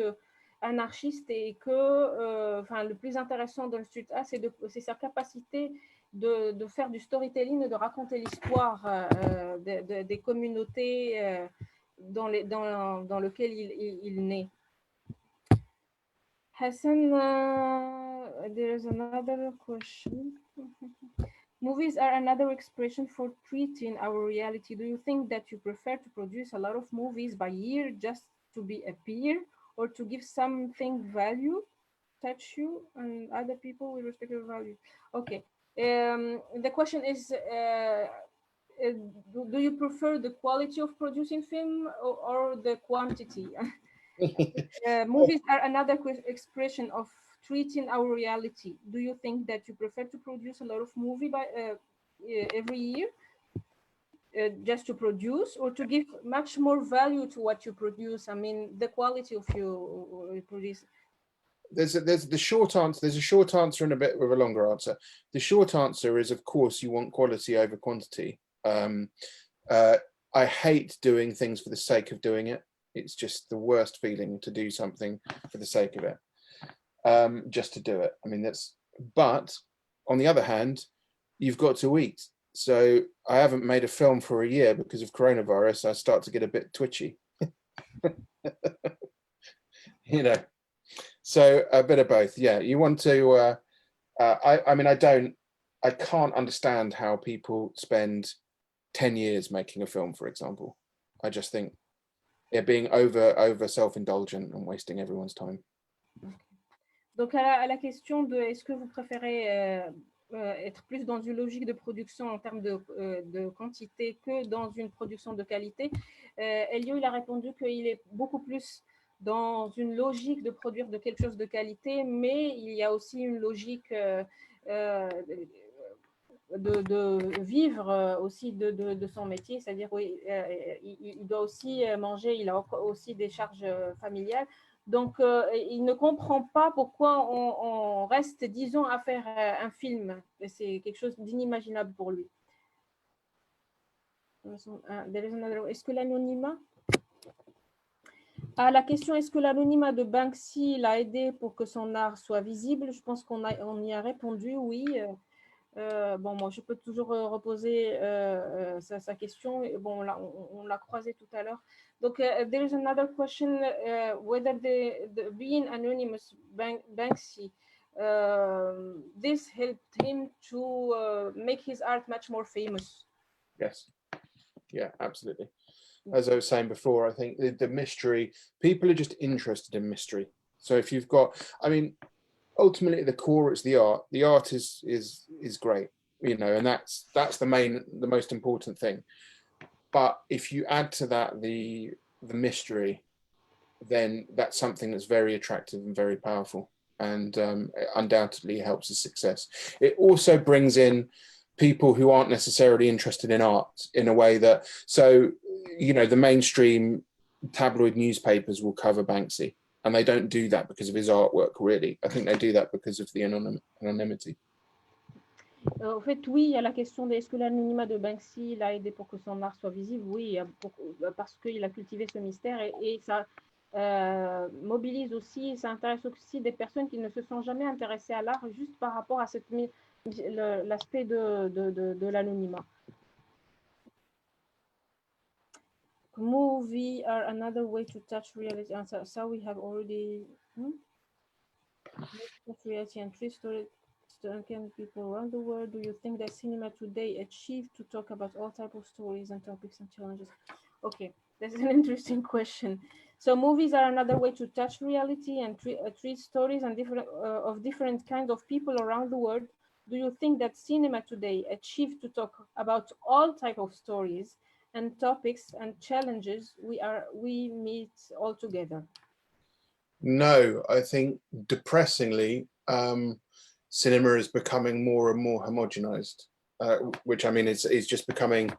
anarchiste, et que le plus intéressant dans le street art, c'est sa capacité de faire du storytelling, de raconter l'histoire des communautés dans lequel il naît. Hassan, there is another question. Movies are another expression for treating our reality. Do you think that you prefer to produce a lot of movies by year just to be a peer, or to give something value, touch you and other people with respect to value? Okay. The question is, do you prefer the quality of producing film or the quantity? Movies are another expression of treating our reality? Do you think that you prefer to produce a lot of movie by every year, just to produce, or to give much more value to what you produce? I mean, the quality of you produce. There's the short answer. There's a short answer and a bit of a longer answer. The short answer is, of course, you want quality over quantity. I hate doing things for the sake of doing it. It's just the worst feeling to do something for the sake of it, just to do it. I mean, but on the other hand, you've got to eat. So I haven't made a film for a year because of coronavirus. I start to get a bit twitchy, you know. So a bit of both. Yeah, you want to, I mean, I can't understand how people spend 10 years making a film, for example. I just think they're being over self-indulgent and wasting everyone's time. Donc à la question de est-ce que vous préférez être plus dans une logique de production en termes de quantité que dans une production de qualité, Elio il a répondu qu'il est beaucoup plus dans une logique de produire de quelque chose de qualité, mais il y a aussi une logique de vivre aussi de son métier, c'est-à-dire oui, il doit aussi manger, il a aussi des charges familiales. Donc, il ne comprend pas pourquoi on reste 10 ans à faire un film. C'est quelque chose d'inimaginable pour lui. Est-ce que l'anonymat... À la question, est-ce que l'anonymat de Banksy l'a aidé pour que son art soit visible? Je pense qu'on y a répondu, oui. Bon, moi, je peux toujours reposer sa question. Bon, là, on l'a croisé tout à l'heure. Donc, there is another question, whether the being anonymous Banksy, this helped him to make his art much more famous. Yes. Yeah, absolutely. As I was saying before, I think the mystery, people are just interested in mystery. So if you've got, I mean, ultimately at the core, it's the art. The art is great, you know, and that's the most important thing. But if you add to that the mystery, then that's something that's very attractive and very powerful, and it undoubtedly helps the success. It also brings in people who aren't necessarily interested in art in a way that, so, you know, the mainstream tabloid newspapers will cover Banksy, and they don't do that because of his artwork, really. I think they do that because of the anonymity. En fait, oui, à la question de est-ce que l'anonymat de Banksy l'a aidé pour que son art soit visible, oui, parce qu'il a cultivé ce mystère et ça mobilise aussi, ça intéresse aussi des personnes qui ne se sont jamais intéressées à l'art juste par rapport à l'aspect de l'anonymat. Movie are another way to touch reality. So we have already reality and true story. Can people around the world, do you think that cinema today achieved to talk about all types of stories and topics and challenges? Okay, that's an interesting question. So movies are another way to touch reality and treat stories and different kinds of people around the world. Do you think that cinema today achieved to talk about all types of stories and topics and challenges we meet all together? No, I think depressingly, cinema is becoming more and more homogenized, which I mean is just becoming.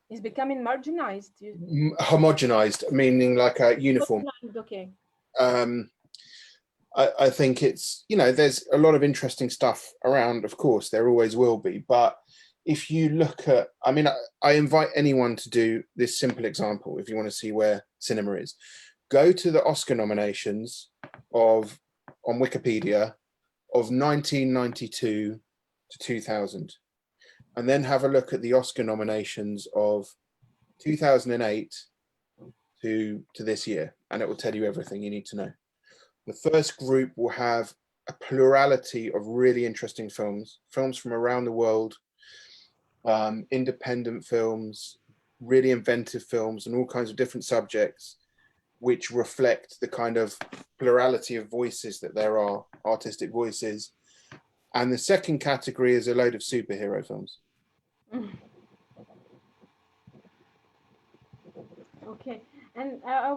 It's becoming marginalized. Homogenized, meaning like a uniform. Okay. I think it's, you know, there's a lot of interesting stuff around, of course, there always will be. But if you look at, I mean, I invite anyone to do this simple example if you want to see where cinema is. Go to the Oscar nominations on Wikipedia of 1992 to 2000, and then have a look at the Oscar nominations of 2008 to this year, and it will tell you everything you need to know. The first group will have a plurality of really interesting films from around the world, independent films, really inventive films, and all kinds of different subjects, which reflect the kind of plurality of voices that there are, artistic voices. And the second category is a load of superhero films. Okay. And I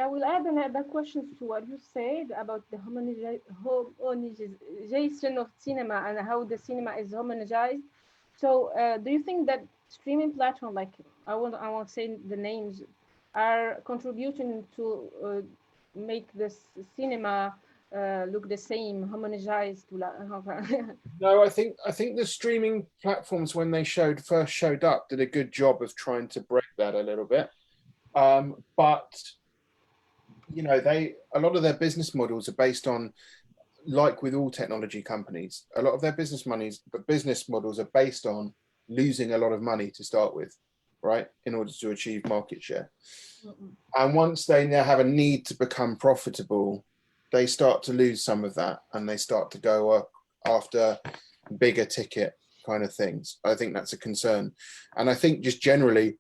will add another question to what you said about the homogenization of cinema and how the cinema is homogenized. So, do you think that streaming platform, like I won't say the names, are contributing to make the cinema look the same, homogenized? No, I think the streaming platforms, when they first showed up, did a good job of trying to break that a little bit. But you know, a lot of their business models are based on, like with all technology companies, a lot of their business models are based on losing a lot of money to start with, right, in order to achieve market share. And once they now have a need to become profitable, they start to lose some of that, and they start to go after bigger ticket kind of things. I think that's a concern. And I think just generally,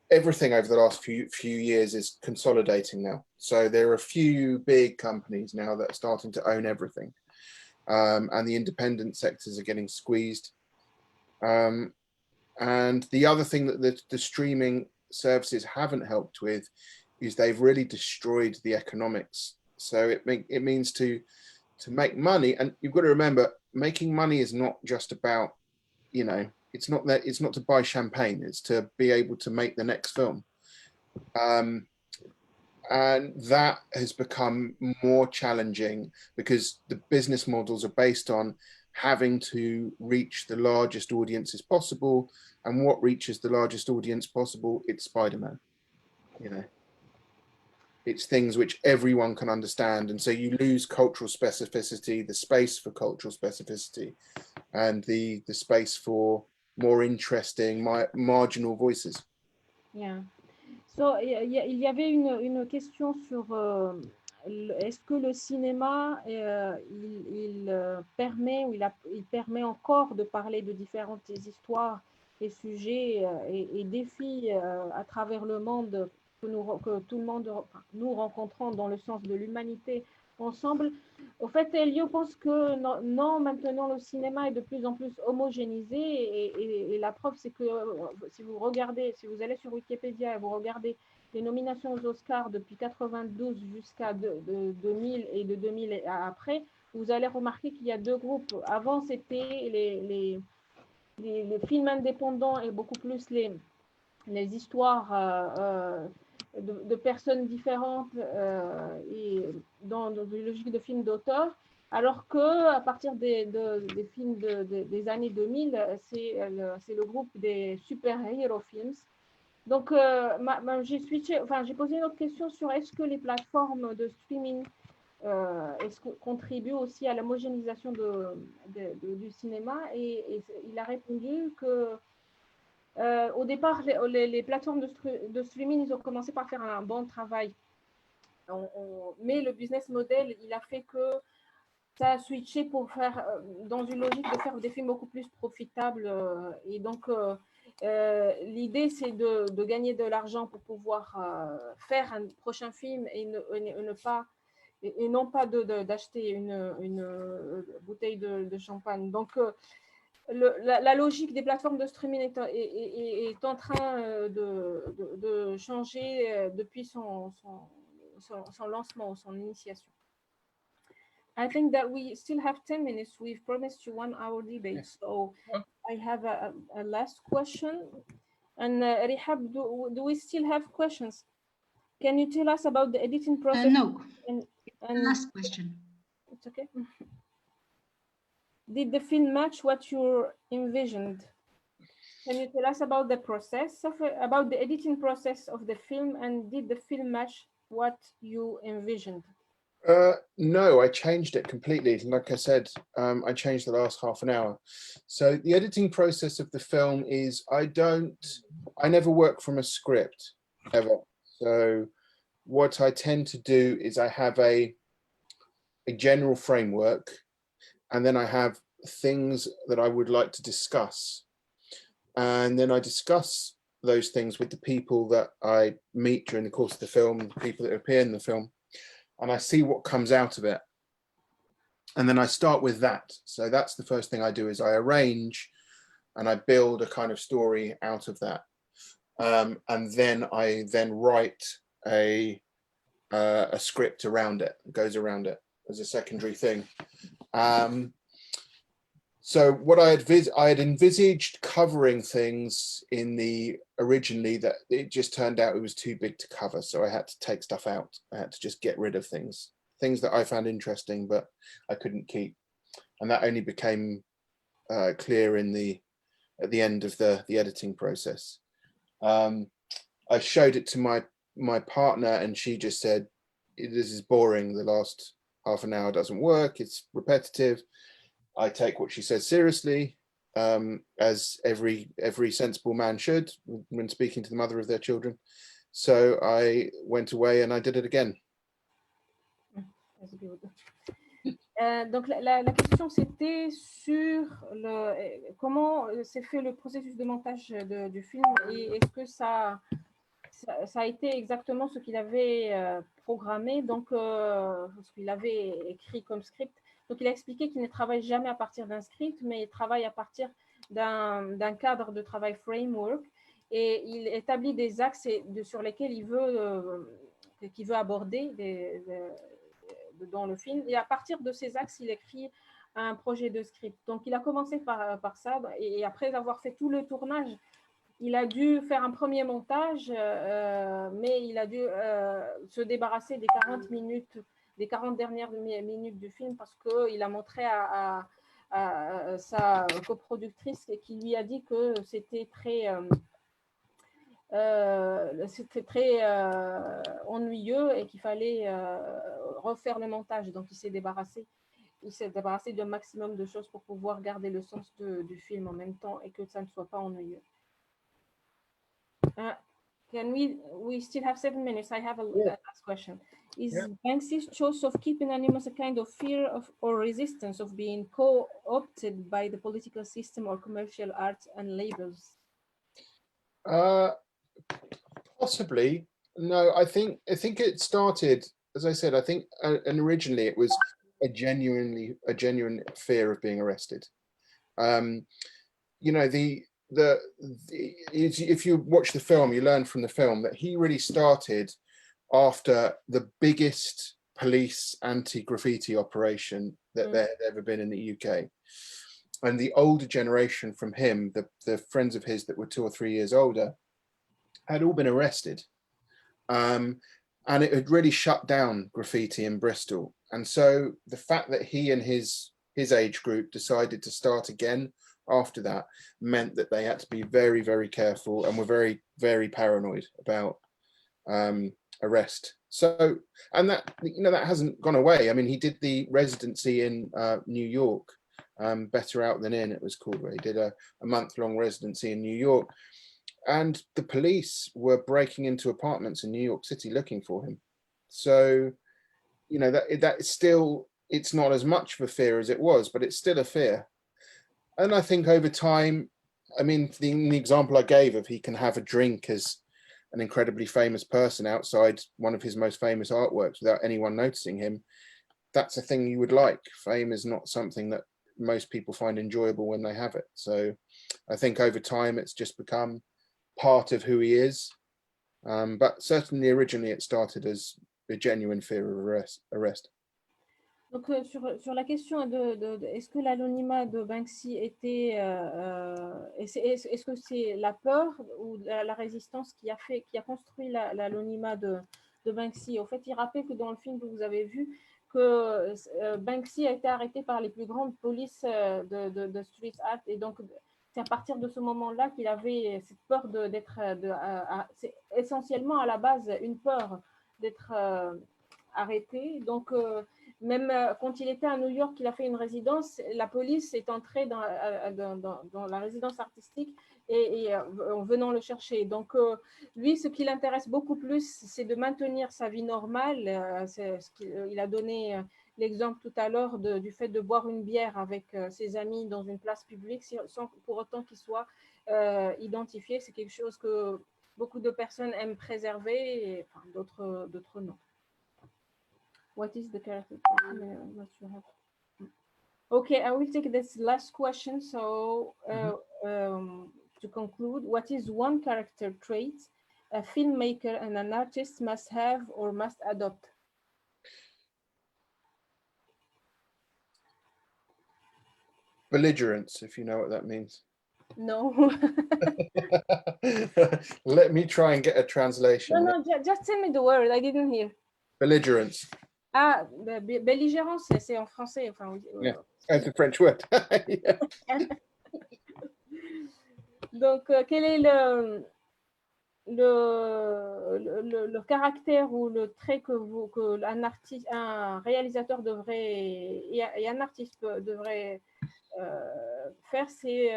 everything over the last few years is consolidating now. So there are a few big companies now that are starting to own everything, and the independent sectors are getting squeezed. And the other thing that the streaming services haven't helped with is they've really destroyed the economics. So it means to make money, and you've got to remember, making money is not just about, you know, it's not to buy champagne, it's to be able to make the next film. And that has become more challenging because the business models are based on having to reach the largest audiences possible. And what reaches the largest audience possible? It's Spider-Man. You know, it's things which everyone can understand. And so you lose cultural specificity, the space for cultural specificity, and the space for more interesting, marginal voices. Yeah. So, il y avait une question sur est-ce que le cinéma il permet ou il permet encore de parler de différentes histoires et sujets et défis à travers le monde que tout le monde nous rencontrons dans le sens de l'humanité ensemble. Au fait, Elio pense que non, maintenant le cinéma est de plus en plus homogénéisé et la preuve c'est que si vous allez sur Wikipédia et vous regardez les nominations aux Oscars depuis 92 jusqu'à 2000 et de 2000 après, vous allez remarquer qu'il y a deux groupes. Avant, c'était les films indépendants et beaucoup plus les histoires de personnes différentes et dans une logique de films d'auteur, alors qu'à partir des films des années 2000, c'est le groupe des super-héros films. Donc, j'ai posé une autre question sur est-ce que les plateformes de streaming contribuent aussi à l'homogénéisation du cinéma et il a répondu que au départ, les plateformes de streaming, ils ont commencé par faire un bon travail. Mais le business model, il a fait que ça a switché pour faire, dans une logique de faire des films beaucoup plus profitables. Et donc, l'idée, c'est de gagner de l'argent pour pouvoir faire un prochain film et non pas d'acheter une bouteille de champagne. Donc, la logique des plateformes de streaming est en train de changer depuis son lancement ou son initiation. I think that we still have 10 minutes. We've promised you 1 hour debate. So I have a last question. And Rihab, do we still have questions? Can you tell us about the editing process? No. And last question. It's okay. Did the film match what you envisioned? Can you tell us about the process about the editing process of the film, and did the film match what you envisioned? No, I changed it completely. Like I said, I changed the last half an hour. So the editing process of the film is I never work from a script ever. So what I tend to do is I have a general framework, and then I have things that I would like to discuss. And then I discuss those things with the people that I meet during the course of the film, the people that appear in the film, and I see what comes out of it. And then I start with that. So that's the first thing I do, is I arrange and I build a kind of story out of that. And then I write a script around it, goes around it as a secondary thing. So what I had envisaged covering things in the originally, that it just turned out it was too big to cover. So I had to take stuff out. I had to just get rid of things that I found interesting, but I couldn't keep. And that only became clear at the end of the editing process. I showed it to my partner, and she just said, "This is boring. The last half an hour doesn't work. It's repetitive." I take what she says seriously, as every sensible man should when speaking to the mother of their children. So I went away and I did it again. Donc la question c'était sur comment s'est fait le processus de montage du film, et est-ce que ça a été exactement ce qu'il avait programmé, donc ce qu'il avait écrit comme script. Donc il a expliqué qu'il ne travaille jamais à partir d'un script, mais il travaille à partir d'un cadre de travail framework, et il établit des axes sur lesquels il veut aborder dans le film, et à partir de ces axes, il écrit un projet de script. Donc il a commencé par ça, et après avoir fait tout le tournage, il a dû faire un premier montage, mais il a dû se débarrasser des 40 dernières minutes du film, parce qu'il a montré à sa coproductrice, qui lui a dit que c'était très ennuyeux et qu'il fallait refaire le montage. Donc il s'est débarrassé d'un maximum de choses pour pouvoir garder le sens du film en même temps, et que ça ne soit pas ennuyeux. Can we still have 7 minutes? I have a last question. Is Banksy's choice of keeping anonymous a kind of fear or resistance of being co-opted by the political system or commercial arts and labels? Possibly. No, I think it started, as I said, I think, and originally it was a genuine fear of being arrested. You know, if you watch the film, you learn from the film that he really started after the biggest police anti-graffiti operation that there had ever been in the UK. And the older generation from him, the friends of his that were 2 or 3 years older, had all been arrested. And it had really shut down graffiti in Bristol. And so the fact that he and his age group decided to start again after that meant that they had to be very, very careful, and were very, very paranoid about arrest. So, and that, you know, that hasn't gone away. I mean, he did the residency in New York, Better Out Than In, it was called, where he did a month-long residency in New York. And the police were breaking into apartments in New York City looking for him. So, you know, that is still, it's not as much of a fear as it was, but it's still a fear. And I think over time, I mean, the example I gave of he can have a drink as an incredibly famous person outside one of his most famous artworks without anyone noticing him, that's a thing you would like. Fame is not something that most people find enjoyable when they have it. So I think over time it's just become part of who he is. But certainly originally it started as a genuine fear of arrest. Donc sur la question de est-ce que l'anonymat de Banksy était est-ce que c'est la peur ou la résistance qui a construit l'anonymat de Banksy? En fait, il rappelle que dans le film que vous avez vu, que Banksy a été arrêté par les plus grandes polices de street art, et donc c'est à partir de ce moment-là qu'il avait cette peur d'être c'est essentiellement à la base une peur d'être arrêté. Donc même quand il était à New York, il a fait une résidence, la police est entrée dans la résidence artistique et en venant le chercher. Donc, lui, ce qui l'intéresse beaucoup plus, c'est de maintenir sa vie normale. Il a donné l'exemple tout à l'heure du fait de boire une bière avec ses amis dans une place publique sans pour autant qu'il soit identifié. C'est quelque chose que beaucoup de personnes aiment préserver, et enfin, d'autres non. What is the character trait you have? Okay, I will take this last question. So to conclude, what is one character trait a filmmaker and an artist must have or must adopt? Belligerence, if you know what that means. No. Let me try and get a translation. No, just tell me the word. I didn't hear. Belligerence. Ah, belligérance, c'est en français. Enfin, oui, Yeah, that's a French word. Yeah. Donc, quel est le caractère ou le trait que un réalisateur devrait et un artiste devrait faire, c'est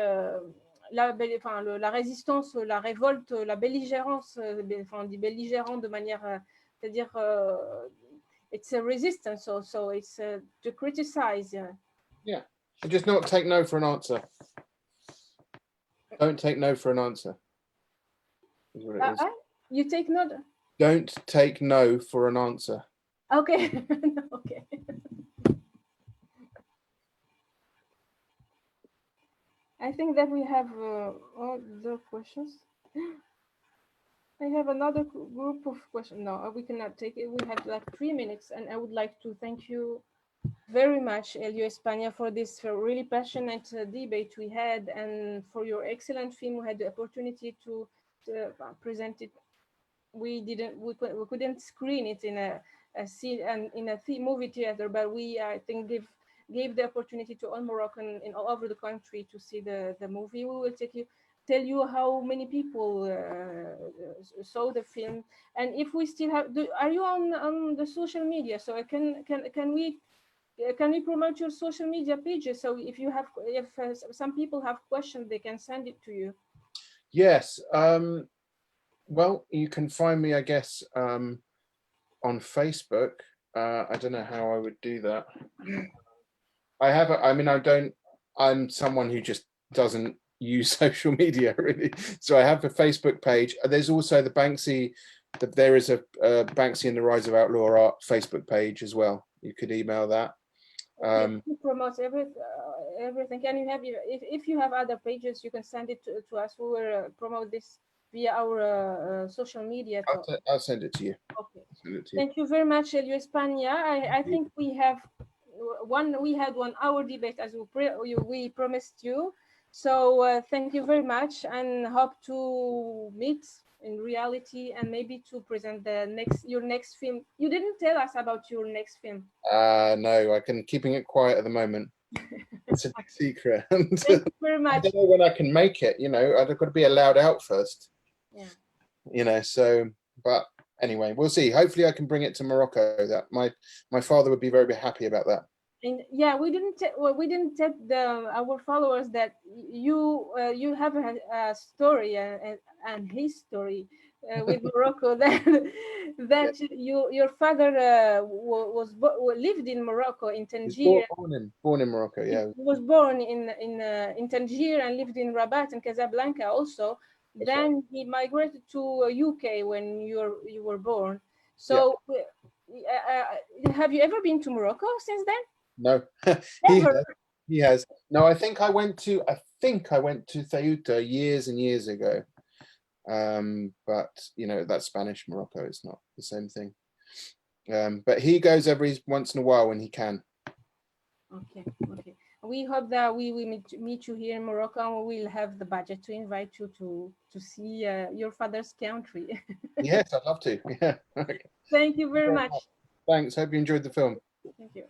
la résistance, la révolte, la belligérance. Enfin, on dit belligérant de manière, c'est-à-dire it's a resistance also. It's to criticize. Yeah, just not take no for an answer. Don't take no for an answer. Is what it is. You take note. Don't take no for an answer. Okay. Okay. I think that we have all the questions. I have another group of questions. No, we cannot take it. We have like 3 minutes, and I would like to thank you very much, Elio Espana, for this really passionate debate we had, and for your excellent film. We had the opportunity to present it. We couldn't screen it in a scene and in a movie theater, but we I think gave the opportunity to all Moroccan in all over the country to see the movie. We will tell you how many people saw the film, and if we still have. Are you on the social media? So can we promote your social media pages? So if some people have questions, they can send it to you. Yes. Well, you can find me, I guess, on Facebook. I don't know how I would do that. I'm someone who just doesn't use social media really. So I have a Facebook page. There's also the Banksy, there is a Banksy and the Rise of Outlaw Art Facebook page as well. You could email that. He promotes everything. Can you have if you have other pages, you can send it to us. We will promote this via our social media. I'll send it to you. Okay. Thank you very much, Elio Espana. I think we had 1 hour debate as we promised you. So thank you very much, and hope to meet in reality and maybe to present your next film. You didn't tell us about your next film. No, I can keeping it quiet at the moment. It's a big secret. Thank you very much. I don't know when I can make it. I've got to be allowed out first. Yeah. So, but anyway, we'll see. Hopefully I can bring it to Morocco. That my father would be very, very happy about that. And yeah, we didn't tell our followers that you have a story and his story with Morocco that your father lived in Morocco in Tangier. Born in Morocco, yeah. He was born in Tangier and lived in Rabat and Casablanca also. That's then right. He migrated to UK when you were born. So have you ever been to Morocco since then? No. He has. No, I think I went to Ceuta years and years ago. But that's Spanish Morocco. It's not the same thing. But he goes every once in a while when he can. Okay. We hope that we will meet you here in Morocco, and we will have the budget to invite you to see your father's country. Yes, I'd love to. Yeah. Okay. Thank you very much. Thanks. Hope you enjoyed the film. Thank you.